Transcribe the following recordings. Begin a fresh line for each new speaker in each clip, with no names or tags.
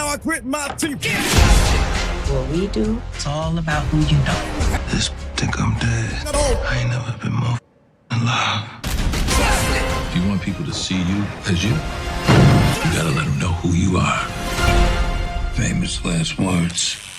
hard, grit my teeth.
What we do, it's all about who you know.
This think I'm dead. I ain't never been more alive.
If you want people to see you as you gotta let them know who you are. Famous last words.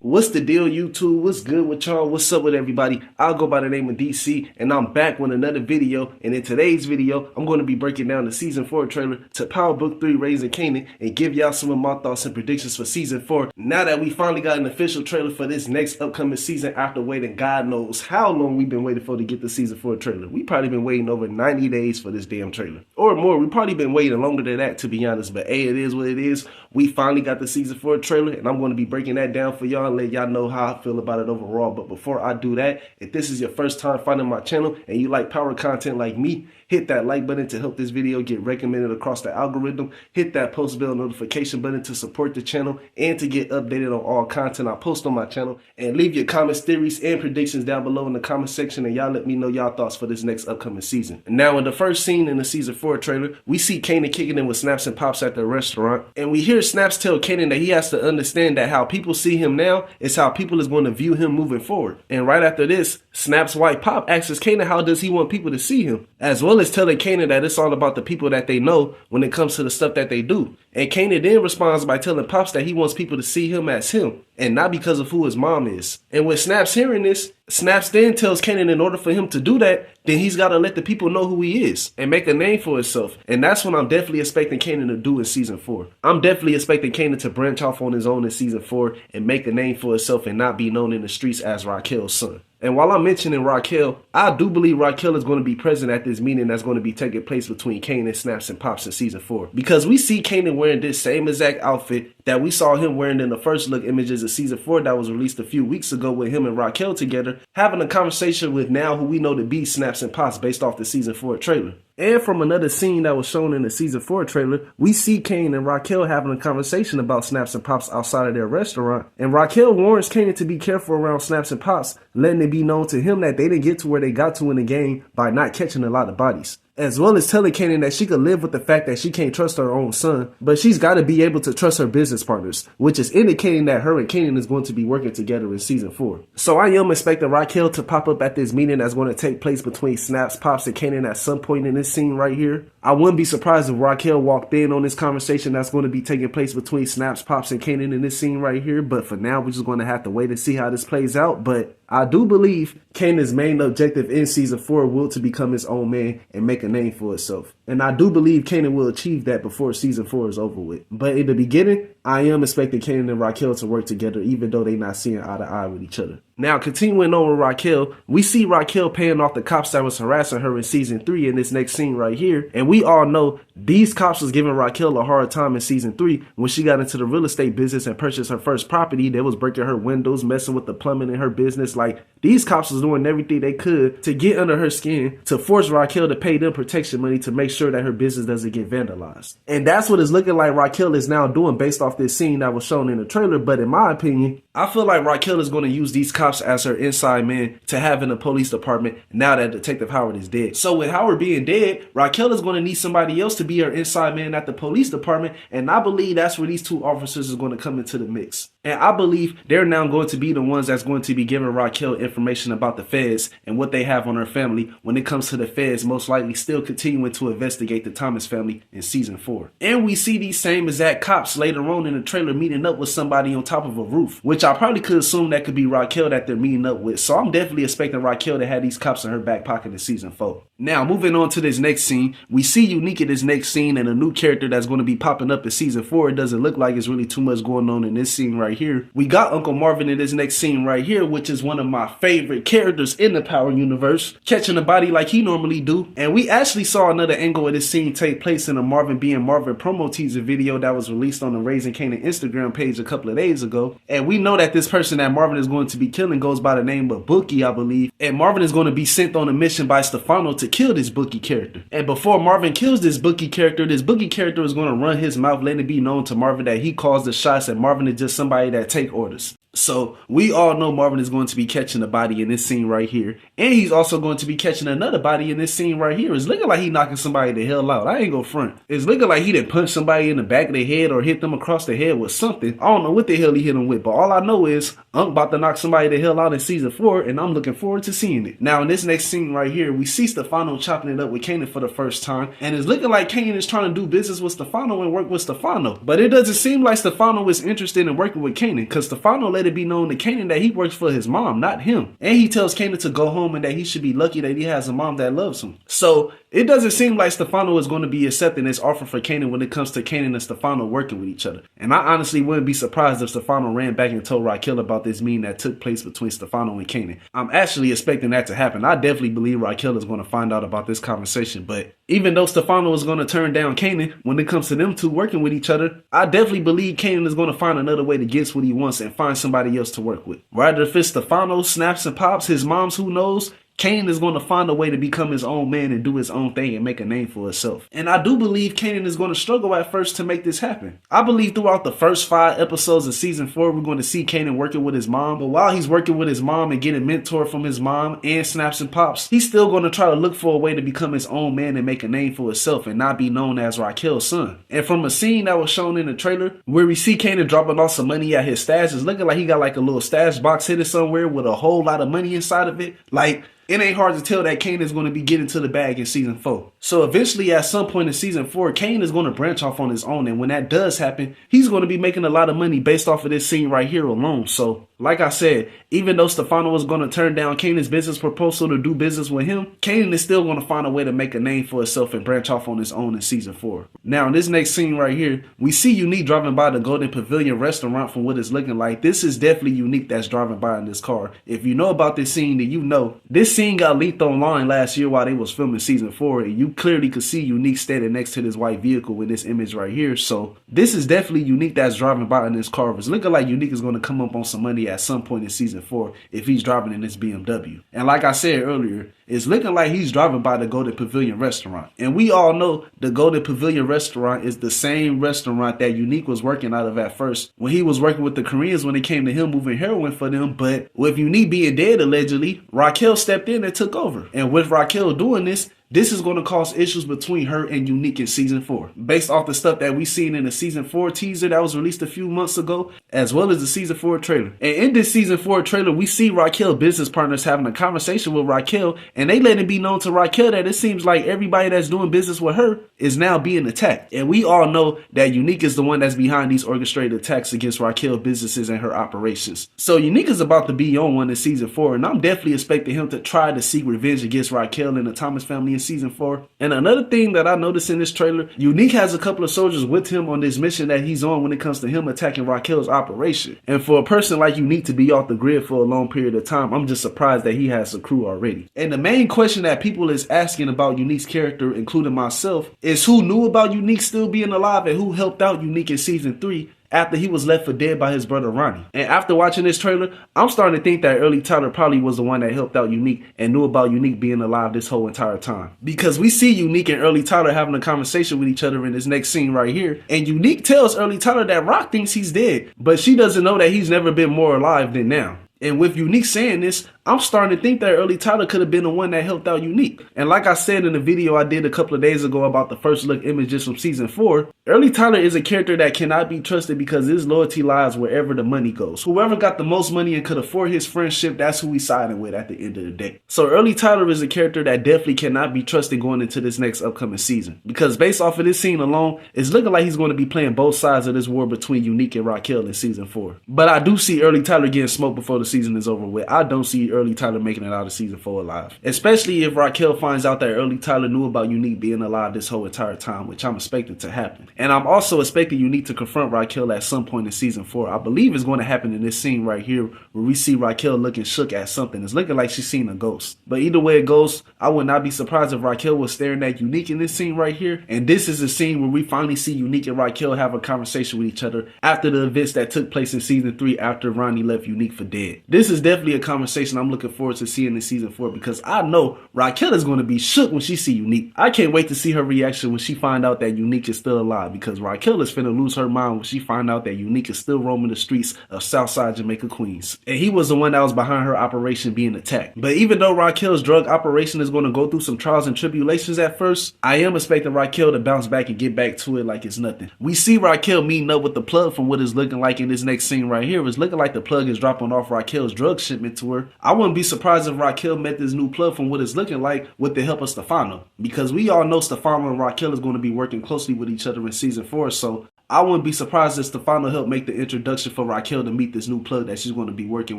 What's the deal, YouTube? What's good with y'all? What's up with everybody? I'll go by the name of DC, and I'm back with another video. And in today's video, I'm going to be breaking down the Season 4 trailer to Power Book 3 Raising Kanan and give y'all some of my thoughts and predictions for Season 4. Now that we finally got an official trailer for this next upcoming season after waiting God knows how long we've been waiting for to get the Season 4 trailer. We probably been waiting over 90 days for this damn trailer. Or more, we probably been waiting longer than that, to be honest. But hey, it is what it is. We finally got the Season 4 trailer, and I'm going to be breaking that down for y'all and let y'all know how I feel about it overall. But before I do that, if this is your first time finding my channel and you like power content like me, hit that like button to help this video get recommended across the algorithm. Hit that post bell notification button to support the channel and to get updated on all content I post on my channel. And leave your comments, theories, and predictions down below in the comment section, and y'all let me know y'all thoughts for this next upcoming season. And now in the first scene in the Season 4 trailer, we see Kanan kicking in with Snaps and Pops at the restaurant. And we hear Snaps tell Kanan that he has to understand that how people see him now is how people is going to view him moving forward. And right after this, Snaps' wife Pop asks Kanan how does he want people to see him, as well as telling Kanan that it's all about the people that they know when it comes to the stuff that they do. And Kanan then responds by telling Pops that he wants people to see him as him and not because of who his mom is. And with Snaps hearing this, Snaps then tells Kanan in order for him to do that, then he's got to let the people know who he is and make a name for himself. And that's what I'm definitely expecting Kanan to do in Season 4. I'm definitely expecting Kanan to branch off on his own in Season 4 and make a name for himself and not be known in the streets as Raquel's son. And while I'm mentioning Raquel, I do believe Raquel is going to be present at this meeting that's going to be taking place between Kanan, Snaps, and Pops in Season 4. Because we see Kanan wearing this same exact outfit that we saw him wearing in the first look images of Season 4 that was released a few weeks ago with him and Raquel together, having a conversation with now who we know to be Snaps and Pops based off the Season 4 trailer. And from another scene that was shown in the Season 4 trailer, we see Kanan and Raquel having a conversation about Snaps and Pops outside of their restaurant. And Raquel warns Kanan to be careful around Snaps and Pops, letting it be known to him that they didn't get to where they got to in the game by not catching a lot of bodies. As well as telling Kanan that she could live with the fact that she can't trust her own son, but she's got to be able to trust her business partners, which is indicating that her and Kanan is going to be working together in Season 4. So I am expecting Raquel to pop up at this meeting that's going to take place between Snaps, Pops, and Kanan at some point in this scene right here. I wouldn't be surprised if Raquel walked in on this conversation that's going to be taking place between Snaps, Pops, and Kanan in this scene right here, but for now we're just going to have to wait and see how this plays out. But I do believe Kanan's main objective in Season 4 will to become his own man and make a name for himself. And I do believe Kanan will achieve that before Season 4 is over with. But in the beginning, I am expecting Kanan and Raquel to work together even though they're not seeing eye to eye with each other. Now, continuing on with Raquel, we see Raquel paying off the cops that was harassing her in Season 3 in this next scene right here. And we all know these cops was giving Raquel a hard time in Season 3 when she got into the real estate business and purchased her first property. They was breaking her windows, messing with the plumbing in her business. Like, these cops was doing everything they could to get under her skin to force Raquel to pay them protection money to make sure that her business doesn't get vandalized. And that's what it's looking like Raquel is now doing based off this scene that was shown in the trailer. But in my opinion, I feel like Raquel is going to use these cops as her inside man to have in the police department now that Detective Howard is dead. So with Howard being dead, Raquel is going to need somebody else to be her inside man at the police department. And I believe that's where these two officers is going to come into the mix. And I believe they're now going to be the ones that's going to be giving Raquel information about the feds and what they have on her family when it comes to the feds most likely still continuing to investigate the Thomas family in Season 4. And we see these same exact cops later on in the trailer meeting up with somebody on top of a roof, which I probably could assume that could be Raquel that they're meeting up with. So I'm definitely expecting Raquel to have these cops in her back pocket in Season 4. Now, moving on to this next scene, we see Unique in this next scene and a new character that's going to be popping up in Season 4. It doesn't look like it's really too much going on in this scene right here. We got Uncle Marvin in this next scene right here, which is one of my favorite characters in the Power universe, catching a body like he normally do. And we actually saw another angle of this scene take place in a Marvin being Marvin promo teaser video that was released on the Raising Kanan Instagram page a couple of days ago. And we know that this person that Marvin is going to be killing goes by the name of Bookie, I believe. And Marvin is going to be sent on a mission by Stefano to kill this Bookie character. And before Marvin kills this Bookie character is going to run his mouth, letting it be known to Marvin that he calls the shots and Marvin is just somebody that take orders. So we all know Marvin is going to be catching a body in this scene right here. And he's also going to be catching another body in this scene right here. It's looking like he knocking somebody the hell out. I ain't gonna front. It's looking like he done punched somebody in the back of the head or hit them across the head with something. I don't know what the hell he hit him with, but all I know is I'm about to knock somebody the hell out in season 4, and I'm looking forward to seeing it. Now in this next scene right here, we see Stefano chopping it up with Kanan for the first time, and it's looking like Kanan is trying to do business with Stefano and work with Stefano. But it doesn't seem like Stefano is interested in working with Kanan, because Stefano let it be known to Kanan that he works for his mom, not him. And he tells Kanan to go home and that he should be lucky that he has a mom that loves him. So it doesn't seem like Stefano is going to be accepting this offer for Kanan when it comes to Kanan and Stefano working with each other. And I honestly wouldn't be surprised if Stefano ran back and told Raquel about this meeting that took place between Stefano and Kanan. I'm actually expecting that to happen. I definitely believe Raquel is going to find out about this conversation. But even though Stefano is going to turn down Kanan, when it comes to them two working with each other, I definitely believe Kanan is going to find another way to get what he wants and find somebody else to work with. Rather if it's Stefano, snaps and pops, his moms, who knows, Kanan is going to find a way to become his own man and do his own thing and make a name for himself. And I do believe Kanan is going to struggle at first to make this happen. I believe throughout the first 5 episodes of season 4, we're going to see Kanan working with his mom. But while he's working with his mom and getting mentored from his mom and snaps and pops, he's still going to try to look for a way to become his own man and make a name for himself and not be known as Raquel's son. And from a scene that was shown in the trailer where we see Kanan dropping off some money at his stash, it's looking like he got like a little stash box hidden somewhere with a whole lot of money inside of it. Like, it ain't hard to tell that Kanan is going to be getting to the bag in season 4. So eventually at some point in season 4, Kanan is going to branch off on his own. And when that does happen, he's going to be making a lot of money based off of this scene right here alone. So like I said, even though Stefano is going to turn down Kanan's business proposal to do business with him, Kanan is still going to find a way to make a name for himself and branch off on his own in season 4. Now in this next scene right here, we see Unique driving by the Golden Pavilion restaurant. From what it's looking like, this is definitely Unique that's driving by in this car. If you know about this scene, then you know this scene got leaked online last year while they was filming season 4, and you clearly could see Unique standing next to this white vehicle with this image right here. So this is definitely Unique that's driving by in this car. It's looking like Unique is going to come up on some money at some point in season 4 if he's driving in this BMW. And like I said earlier, it's looking like he's driving by the Golden Pavilion restaurant. And we all know the Golden Pavilion restaurant is the same restaurant that Unique was working out of at first when he was working with the Koreans when it came to him moving heroin for them. But with Unique being dead allegedly, Raquel stepped in and took over. And with Raquel doing this is going to cause issues between her and Unique in season 4. Based off the stuff that we seen in the season 4 teaser that was released a few months ago, as well as the season 4 trailer. And in this season 4 trailer, we see Raquel business partners having a conversation with Raquel, and they let it be known to Raquel that it seems like everybody that's doing business with her is now being attacked. And we all know that Unique is the one that's behind these orchestrated attacks against Raquel businesses and her operations. So Unique is about to be on one in season 4, and I'm definitely expecting him to try to seek revenge against Raquel and the Thomas family in season 4. And another thing that I noticed in this trailer, Unique has a couple of soldiers with him on this mission that he's on when it comes to him attacking Raquel's operation. And for a person like Unique to be off the grid for a long period of time, I'm just surprised that he has a crew already. And the main question that people is asking about Unique's character, including myself, is who knew about Unique still being alive and who helped out Unique in season 3 after he was left for dead by his brother Ronnie. And after watching this trailer, I'm starting to think that Early Tyler probably was the one that helped out Unique and knew about Unique being alive this whole entire time. Because we see Unique and Early Tyler having a conversation with each other in this next scene right here. And Unique tells Early Tyler that Rock thinks he's dead, but she doesn't know that he's never been more alive than now. And with Unique saying this, I'm starting to think that Early Tyler could have been the one that helped out Unique. And like I said in the video I did a couple of days ago about the first look images from season 4, Early Tyler is a character that cannot be trusted because his loyalty lies wherever the money goes. Whoever got the most money and could afford his friendship, that's who he's siding with at the end of the day. So Early Tyler is a character that definitely cannot be trusted going into this next upcoming season. Because based off of this scene alone, it's looking like he's going to be playing both sides of this war between Unique and Raquel in season 4. But I do see Early Tyler getting smoked before the season is over with. I don't see Early Tyler making it out of season 4 alive. Especially if Raquel finds out that Early Tyler knew about Unique being alive this whole entire time, which I'm expecting to happen. And I'm also expecting Unique to confront Raquel at some point in season 4. I believe it's going to happen in this scene right here where we see Raquel looking shook at something. It's looking like she's seen a ghost. But either way it goes, I would not be surprised if Raquel was staring at Unique in this scene right here. And this is the scene where we finally see Unique and Raquel have a conversation with each other after the events that took place in season 3 after Ronnie left Unique for dead. This is definitely a conversation I'm I'm looking forward to seeing in season 4, because I know Raquel is going to be shook when she see Unique. I can't wait to see her reaction when she find out that Unique is still alive, because Raquel is finna lose her mind when she find out that Unique is still roaming the streets of Southside Jamaica, Queens. And he was the one that was behind her operation being attacked. But even though Raquel's drug operation is going to go through some trials and tribulations at first, I am expecting Raquel to bounce back and get back to it like it's nothing. We see Raquel meeting up with the plug from what is looking like in this next scene right here. It's looking like the plug is dropping off Raquel's drug shipment to her. I wouldn't be surprised if Raquel met this new plug from what it's looking like with the help of Stefano, because we all know Stefano and Raquel is going to be working closely with each other in season 4, so I wouldn't be surprised if Stefano helped make the introduction for Raquel to meet this new plug that she's going to be working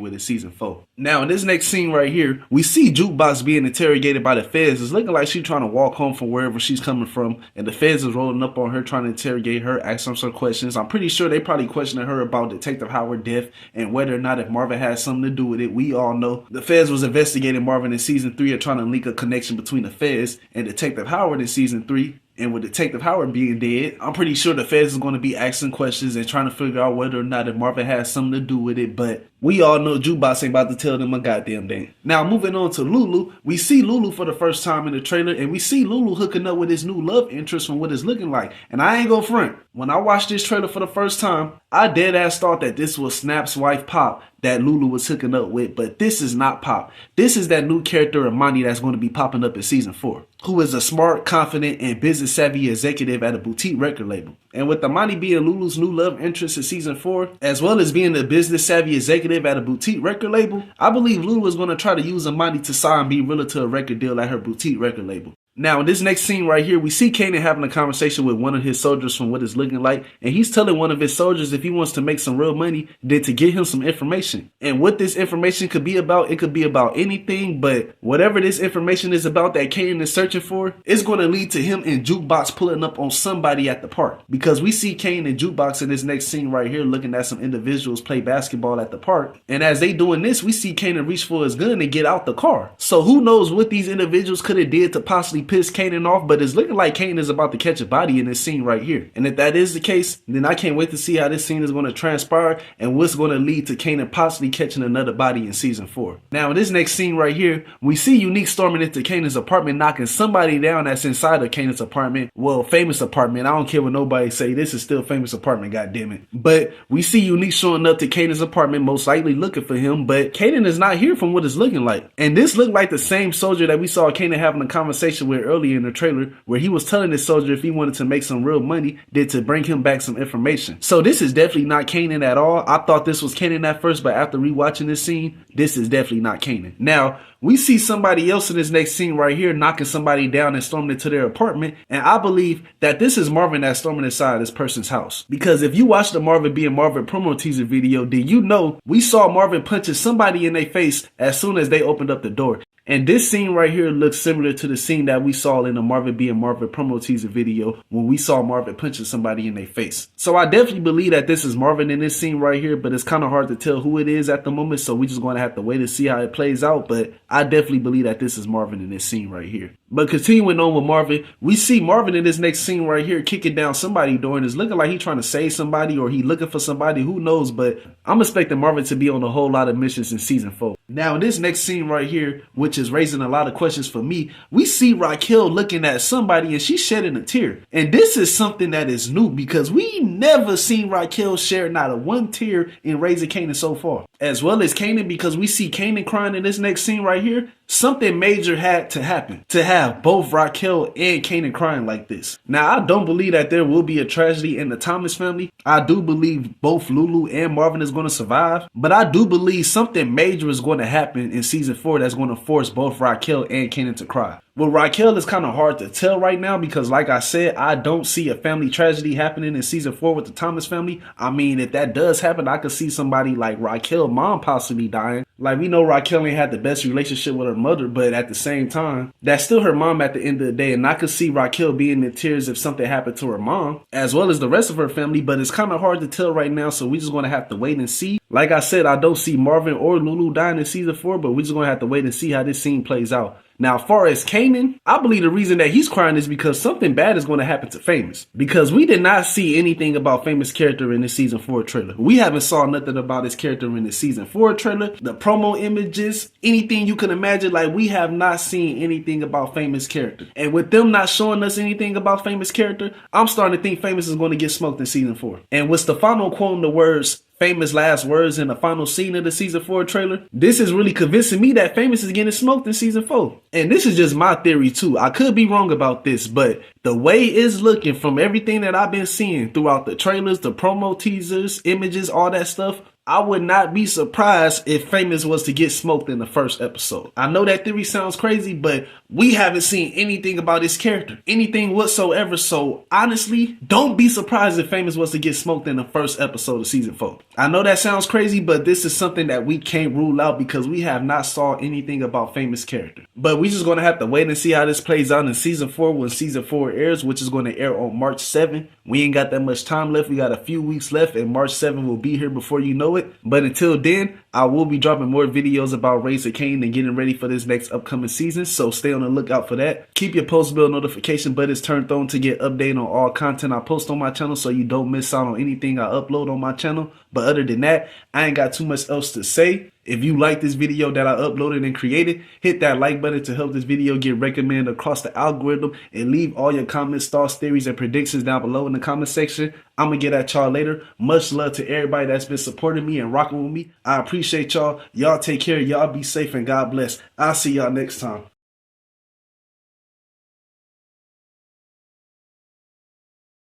with in season 4. Now, in this next scene right here, we see Jukebox being interrogated by the feds. It's looking like she's trying to walk home from wherever she's coming from, and the feds is rolling up on her, trying to interrogate her, ask her some questions. I'm pretty sure they probably questioning her about Detective Howard's death and whether or not if Marvin had something to do with it. We all know the feds was investigating Marvin in season 3 or trying to link a connection between the feds and Detective Howard in season 3. And with Detective Howard being dead, I'm pretty sure the feds is going to be asking questions and trying to figure out whether or not if Marvin has something to do with it. But we all know Jukebox ain't about to tell them a goddamn thing. Now, moving on to Lulu, we see Lulu for the first time in the trailer, and we see Lulu hooking up with his new love interest from what it's looking like. And I ain't gonna front, when I watched this trailer for the first time, I dead ass thought that this was Snap's wife Pop that Lulu was hooking up with, but this is not Pop. This is that new character Imani that's going to be popping up in season 4, who is a smart, confident, and business savvy executive at a boutique record label. And with Imani being Lulu's new love interest in season 4, as well as being a business savvy executive at a boutique record label, I believe Lulu is going to try to use Imani to sign B Rilla to a record deal at her boutique record label. Now, in this next scene right here, we see Kanan having a conversation with one of his soldiers from what it's looking like, and he's telling one of his soldiers if he wants to make some real money, then to get him some information. And what this information could be about, it could be about anything, but whatever this information is about that Kanan is searching for, it's going to lead to him and Jukebox pulling up on somebody at the park. Because we see Kanan and Jukebox in this next scene right here looking at some individuals play basketball at the park, and as they doing this, we see Kanan reach for his gun and get out the car. So who knows what these individuals could have did to possibly piss Kanan off, but it's looking like Kanan is about to catch a body in this scene right here. And if that is the case, then I can't wait to see how this scene is going to transpire and what's going to lead to Kanan possibly catching another body in season 4. Now, in this next scene right here, we see Unique storming into Kanan's apartment, knocking somebody down that's inside of Kanan's apartment. Well, Famous apartment. I don't care what nobody say. This is still Famous apartment, goddammit. But we see Unique showing up to Kanan's apartment, most likely looking for him, but Kanan is not here from what it's looking like. And this looked like the same soldier that we saw Kanan having a conversation with earlier in the trailer, where he was telling this soldier if he wanted to make some real money, then to bring him back some information. So this is definitely not Kanan at all. I thought this was Kanan at first, but after rewatching this scene, this is definitely not Kanan. Now, we see somebody else in this next scene right here knocking somebody down and storming into their apartment, and I believe that this is Marvin that's storming inside this person's house. Because if you watch the Marvin being Marvin promo teaser video, then you know we saw Marvin punching somebody in their face as soon as they opened up the door. And this scene right here looks similar to the scene that we saw in the Marvin being Marvin promo teaser video when we saw Marvin punching somebody in their face. So I definitely believe that this is Marvin in this scene right here, but it's kind of hard to tell who it is at the moment, so we're just going to have to wait and see how it plays out. But I definitely believe that this is Marvin in this scene right here. But continuing on with Marvin, we see Marvin in this next scene right here kicking down somebody's door, and it's looking like he's trying to save somebody or he looking for somebody, who knows, but I'm expecting Marvin to be on a whole lot of missions in season 4. Now in this next scene right here, which is raising a lot of questions for me, we see Raquel looking at somebody and she's shedding a tear. And this is something that is new because we never seen Raquel shed not a one tear in Raising Kanan so far. As well as Kanan, because we see Kanan crying in this next scene right here. Something major had to happen to have both Raquel and Kanan crying like this. Now, I don't believe that there will be a tragedy in the Thomas family. I do believe both Lulu and Marvin is going to survive. But I do believe something major is going to happen in season 4 that's going to force both Raquel and Kanan to cry. Well, Raquel is kind of hard to tell right now because, like I said, I don't see a family tragedy happening in season 4 with the Thomas family. I mean, if that does happen, I could see somebody like Raquel's mom possibly dying. Like, we know Raquel ain't had the best relationship with her mother, but at the same time, that's still her mom at the end of the day. And I could see Raquel being in tears if something happened to her mom, as well as the rest of her family. But it's kind of hard to tell right now, so we're just going to have to wait and see. Like I said, I don't see Marvin or Lulu dying in season 4, but we're just going to have to wait and see how this scene plays out. Now, as far as Kanan, I believe the reason that he's crying is because something bad is going to happen to Famous. Because we did not see anything about Famous' character in this season 4 trailer. We haven't saw nothing about his character in the season 4 trailer, the promo images, anything you can imagine. Like, we have not seen anything about Famous' character. And with them not showing us anything about Famous' character, I'm starting to think Famous is going to get smoked in season 4. And with Stefano quoting the words, Famous last words in the final scene of the season 4 trailer, this is really convincing me that Famous is getting smoked in season 4. And this is just my theory too. I could be wrong about this, but the way it's looking from everything that I've been seeing throughout the trailers, the promo teasers, images, all that stuff, I would not be surprised if Famous was to get smoked in the first episode. I know that theory sounds crazy, but we haven't seen anything about his character, anything whatsoever. So honestly, don't be surprised if Famous was to get smoked in the first episode of season 4. I know that sounds crazy, but this is something that we can't rule out because we have not saw anything about Famous' character. But we just going to have to wait and see how this plays out in season 4 when season 4 airs, which is going to air on March 7th. We ain't got that much time left. We got a few weeks left and March 7th will be here before you know it. But until then, I will be dropping more videos about Raising Cain and getting ready for this next upcoming season. So stay on the lookout for that. Keep your post bell notification buttons turned on to get updated on all content I post on my channel so you don't miss out on anything I upload on my channel. But other than that, I ain't got too much else to say. If you like this video that I uploaded and created, hit that like button to help this video get recommended across the algorithm and leave all your comments, thoughts, theories, and predictions down below in the comment section. I'm going to get at y'all later. Much love to everybody that's been supporting me and rocking with me. I appreciate y'all. Y'all take care. Y'all be safe and God bless. I'll see y'all next time.